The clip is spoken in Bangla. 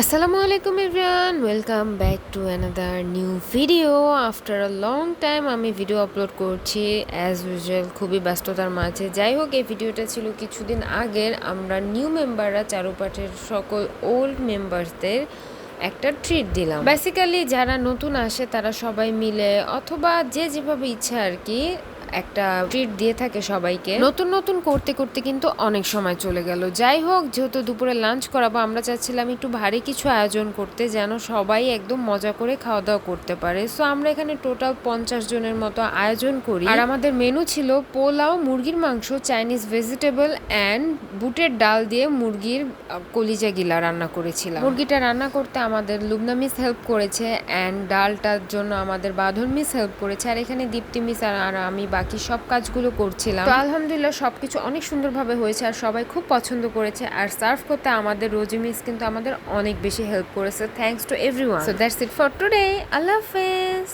আসসালামু আলাইকুম everyone, welcome back to another new video. After a long time আমি ভিডিও আপলোড করছি অ্যাজ ইউজুয়াল, খুবই ব্যস্ততার মাঝে। যাই হোক, এই ভিডিওটা ছিল কিছুদিন আগের। আমরা নিউ মেম্বাররা চারুপাঠের সকল ওল্ড মেম্বারসদের একটা ট্রিট দিলাম। বেসিক্যালি যারা নতুন আসে তারা সবাই মিলে অথবা যে যেভাবে ইচ্ছা আর কি একটা ট্রিট দিয়ে থাকে সবাইকে। নতুন নতুন করতে করতে কিন্তু অনেক সময় চলে গেল। যাই হোক, যেহেতু দুপুরে লাঞ্চ করাবো, আমরা চাচ্ছিলাম একটু ভারী কিছু আয়োজন করতে, যেন সবাই একদম মজা করে খাওয়া দাওয়া করতে পারে। সো আমরা এখানে টোটাল 50 জনের মতো আয়োজন করি। আর আমাদের মেনু ছিল পোলাও, মুরগির মাংস, চাইনিজ ভেজিটেবল অ্যান্ড বুটের ডাল দিয়ে মুরগির কলিজা গিলা রান্না করেছিলাম। মুরগিটা রান্না করতে আমাদের লুবনা মিস হেল্প করেছে, অ্যান্ড ডালটার জন্য আমাদের বাঁধন মিস হেল্প করেছে, আর এখানে দীপ্তি মিস আর আমি বাকি সব কাজগুলো করছিলাম। তো আলহামদুলিল্লাহ সবকিছু অনেক সুন্দরভাবে হয়েছে আর সবাই খুব পছন্দ করেছে। আর সার্ভ করতে আমাদের রোজি মিস কিন্তু আমাদের অনেক বেশি হেল্প করেছে। Thanks to everyone. So that's it for today. আল্লাহ হাফেজ।